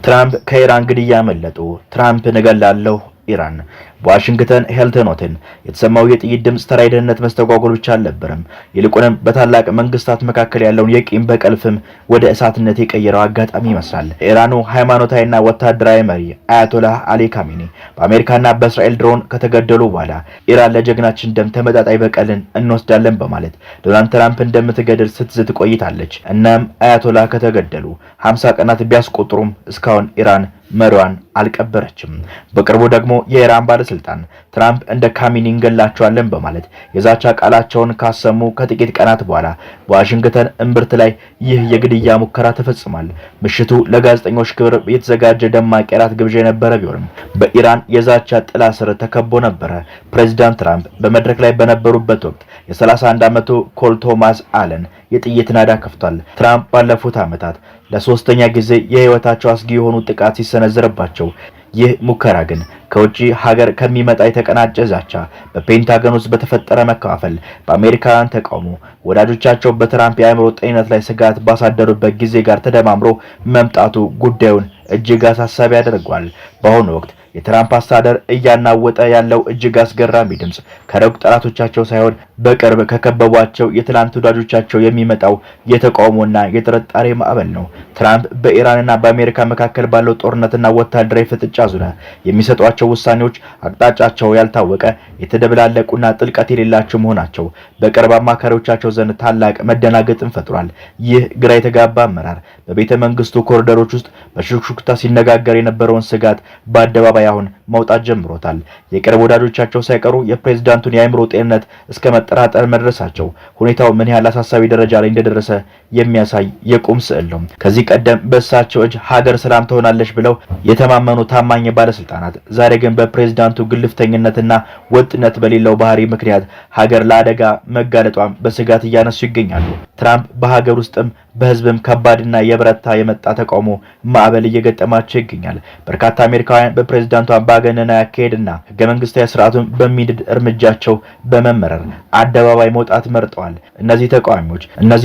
ትራምፕ ከኢራን ግድያ መለጡ። ትራምፕ እገላለሁ ኢራን በዋሽንግተን ሄልተን ሆቴል የተሰማው የጥይት ድምጽ ተራ የደህንነት መስተጓጎል ብቻ አልነበረም። ይልቁንም በታላቅ መንግስታት መካከል ያለውን የቂም በቀልፍም ወደ እሳትነት የቀየረው አጋጣሚ ይመስላል። ኢራኑ ሃይማኖታዊና ወታደራዊ መሪ አያቶላህ አሊ ካሜኒ በአሜሪካና በእስራኤል ድሮን ከተገደሉ በኋላ ኢራን ለጀግናችን ደም ተመጣጣኝ በቀልን እንወስዳለን በማለት ዶናልድ ትራምፕ እንደምትገድል ስትዝት ቆይታለች። እናም አያቶላህ ከተገደሉ 50 ቀናት ቢያስቆጥሩም እስካሁን ኢራን መሪዋን አልቀበረችም። በቅርቡ ደግሞ የኢራን ባለስልጣን ትራምፕ እንደ ካሚኒ እንገላቸዋለን በማለት የዛቻ ቃላቸውን ካሰሙ ከጥቂት ቀናት በኋላ በዋሽንግተን እምብርት ላይ ይህ የግድያ ሙከራ ተፈጽሟል። ምሽቱ ለጋዜጠኞች ክብር የተዘጋጀ ደማቅ የራት ግብዣ የነበረ ቢሆንም በኢራን የዛቻ ጥላ ስር ተከቦ ነበረ። ፕሬዚዳንት ትራምፕ በመድረክ ላይ በነበሩበት ወቅት የ31 ዓመቱ ኮል ቶማስ አለን የጥይት ናዳ ከፍቷል። ትራምፕ ባለፉት ዓመታት ለሶስተኛ ጊዜ የህይወታቸው አስጊ የሆኑ ጥቃት ሲሰነዘረባቸው ይህ ሙከራ ግን ከውጪ ሀገር ከሚመጣ የተቀናጨ ዛቻ በፔንታገን ውስጥ በተፈጠረ መከፋፈል በአሜሪካውያን ተቃውሞ ወዳጆቻቸው በትራምፕ የአእምሮ ጤንነት ላይ ስጋት ባሳደሩበት ጊዜ ጋር ተደማምሮ መምጣቱ ጉዳዩን እጅግ አሳሳቢ ያደርጓል። በአሁኑ ወቅት የትራምፕ አስተዳደር እያናወጠ ያለው እጅግ አስገራሚ ድምጽ ከሩቅ ጠላቶቻቸው ሳይሆን በቅርብ ከከበቧቸው የትላንት ወዳጆቻቸው የሚመጣው የተቃውሞና የጥርጣሬ ማዕበል ነው። ትራምፕ በኢራንና በአሜሪካ መካከል ባለው ጦርነትና ወታደራዊ ፍጥጫ ዙሪያ የሚሰጧቸው ውሳኔዎች አቅጣጫቸው ያልታወቀ የተደበላለቁና ጥልቀት የሌላቸው መሆናቸው በቅርብ አማካሪዎቻቸው ዘንድ ታላቅ መደናገጥን ፈጥሯል። ይህ ግራ የተጋባ አመራር በቤተ መንግስቱ ኮሪደሮች ውስጥ በሹክሹክታ ሲነጋገር የነበረውን ስጋት በአደባባይ አሁን መውጣት ጀምሮታል። የቅርብ ወዳጆቻቸው ሳይቀሩ የፕሬዝዳንቱን የአእምሮ ጤንነት እስከ መጠራጠር መድረሳቸው ሁኔታው ምን ያህል አሳሳቢ ደረጃ ላይ እንደደረሰ የሚያሳይ የቁም ስዕል ነው። ከዚህ ቀደም በእሳቸው እጅ ሀገር ሰላም ትሆናለች ብለው የተማመኑ ታማኝ ባለስልጣናት ዛሬ ግን በፕሬዝዳንቱ ግልፍተኝነትና ወጥነት በሌለው ባህሪ ምክንያት ሀገር ለአደጋ መጋለጧን በስጋት እያነሱ ይገኛሉ። ትራምፕ በሀገር ውስጥም በህዝብም ከባድና የበረታ የመጣ ተቃውሞ ማዕበል እየገጠማቸው ይገኛል። በርካታ አሜሪካውያን በፕሬዝዳንቱ አምባገነናዊ አካሄድና ህገ መንግስታዊ ስርዓቱን በሚንድ እርምጃቸው በመመረር አደባባይ መውጣት መርጠዋል። እነዚህ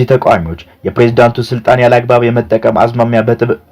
ተቃዋሚዎች የፕሬዝዳንቱ ስልጣን ያለአግባብ የመጠቀም አዝማሚያ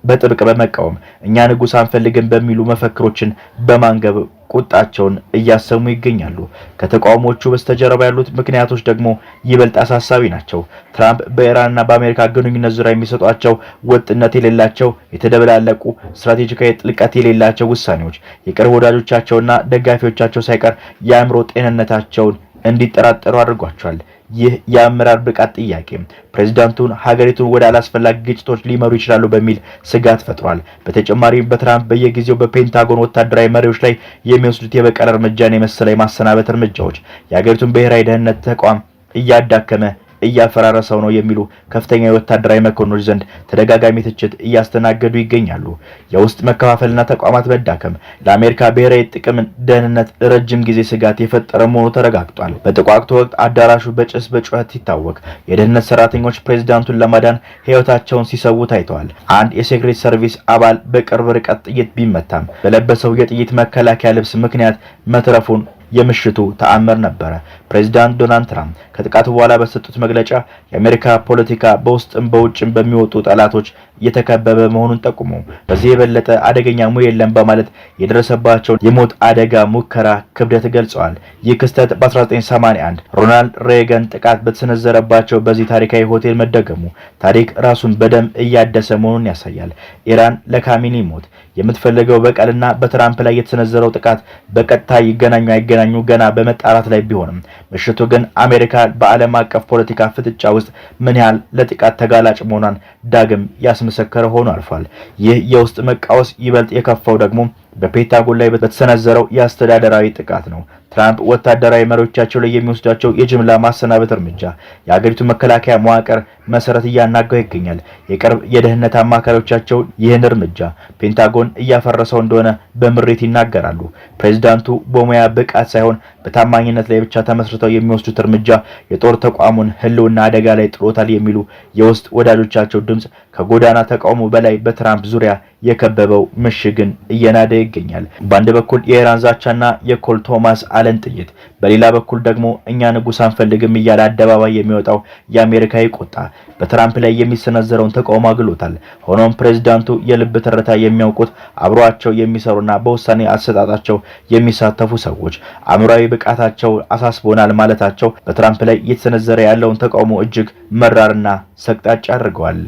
በጥብቅ በመቃወም እኛ ንጉስ አንፈልግም በሚሉ መፈክሮችን በማንገብ ቁጣቸውን እያሰሙ ይገኛሉ። ከተቃውሞቹ በስተጀርባ ያሉት ምክንያቶች ደግሞ ይበልጥ አሳሳቢ ናቸው። ትራምፕ በኢራንና በአሜሪካ ግንኙነት ዙሪያ የሚሰጧቸው ወጥነት የሌላቸው የተደበላለቁ ስትራቴጂካዊ ጥልቀት የሌላቸው ውሳኔዎች የቅርብ ወዳጆቻቸውና ደጋፊዎቻቸው ሳይቀር የአእምሮ ጤንነታቸውን እንዲጠራጠሩ አድርጓቸዋል። ይህ የአመራር ብቃት ጥያቄ ፕሬዝዳንቱን ሀገሪቱን ወደ አላስፈላጊ ግጭቶች ሊመሩ ይችላሉ በሚል ስጋት ፈጥሯል። በተጨማሪም በትራምፕ በየጊዜው በፔንታጎን ወታደራዊ መሪዎች ላይ የሚወስዱት የበቀል እርምጃን የመሰለ የማሰናበት እርምጃዎች የሀገሪቱን ብሔራዊ ደህንነት ተቋም እያዳከመ እያፈራረሰው ነው የሚሉ ከፍተኛ የወታደራዊ መኮንኖች ዘንድ ተደጋጋሚ ትችት እያስተናገዱ ይገኛሉ። የውስጥ መከፋፈልና ተቋማት መዳከም ለአሜሪካ ብሔራዊ ጥቅም ደህንነት ረጅም ጊዜ ስጋት የፈጠረ መሆኑ ተረጋግጧል። በጥቃቱ ወቅት አዳራሹ በጭስ በጩኸት ሲታወቅ የደህንነት ሰራተኞች ፕሬዝዳንቱን ለማዳን ህይወታቸውን ሲሰዉ ታይተዋል። አንድ የሴክሬት ሰርቪስ አባል በቅርብ ርቀት ጥይት ቢመታም በለበሰው የጥይት መከላከያ ልብስ ምክንያት መትረፉን የምሽቱ ተአምር ነበረ። ፕሬዝዳንት ዶናልድ ትራምፕ ከጥቃቱ በኋላ በሰጡት መግለጫ የአሜሪካ ፖለቲካ በውስጥም በውጭም በሚወጡ ጠላቶች እየተከበበ መሆኑን ጠቁሞ በዚህ የበለጠ አደገኛ ሙያ የለም በማለት የደረሰባቸውን የሞት አደጋ ሙከራ ክብደት ገልጸዋል። ይህ ክስተት በ1981 ሮናልድ ሬገን ጥቃት በተሰነዘረባቸው በዚህ ታሪካዊ ሆቴል መደገሙ ታሪክ ራሱን በደም እያደሰ መሆኑን ያሳያል። ኢራን ለካሚኒ ሞት የምትፈልገው በቀልና በትራምፕ ላይ የተሰነዘረው ጥቃት በቀጥታ ይገናኙ አይገናኙ ገና በመጣራት ላይ ቢሆንም ምሽቱ ግን አሜሪካ በዓለም አቀፍ ፖለቲካ ፍጥጫ ውስጥ ምን ያህል ለጥቃት ተጋላጭ መሆኗን ዳግም ያስመሰከረ ሆኖ አልፏል። ይህ የውስጥ መቃወስ ይበልጥ የከፋው ደግሞ በፔንታጎን ላይ በተሰነዘረው የአስተዳደራዊ ጥቃት ነው። ትራምፕ ወታደራዊ መሪዎቻቸው ላይ የሚወስዳቸው የጅምላ ማሰናበት እርምጃ የሀገሪቱ መከላከያ መዋቅር መሰረት እያናጋው ይገኛል። የቅርብ የደህንነት አማካሪዎቻቸው ይህን እርምጃ ፔንታጎን እያፈረሰው እንደሆነ በምሬት ይናገራሉ። ፕሬዝዳንቱ በሙያ ብቃት ሳይሆን በታማኝነት ላይ ብቻ ተመስርተው የሚወስዱት እርምጃ የጦር ተቋሙን ህልውና አደጋ ላይ ጥሎታል የሚሉ የውስጥ ወዳጆቻቸው ድምጽ ከጎዳና ተቃውሞ በላይ በትራምፕ ዙሪያ የከበበው ምሽግን እየናደ ይገኛል። በአንድ በኩል የኢራን ዛቻና የኮል ቶማስ አለን ጥይት፣ በሌላ በኩል ደግሞ እኛ ንጉስ አንፈልግም እያለ አደባባይ የሚወጣው የአሜሪካዊ ቁጣ በትራምፕ ላይ የሚሰነዘረውን ተቃውሞ አግሎታል። ሆኖም ፕሬዝዳንቱ የልብ ትርታ የሚያውቁት አብሯቸው የሚሰሩና በውሳኔ አሰጣጣቸው የሚሳተፉ ሰዎች አእምሯዊ ብቃታቸው አሳስቦናል ማለታቸው በትራምፕ ላይ እየተሰነዘረ ያለውን ተቃውሞ እጅግ መራርና ሰቅጣጭ አድርገዋል።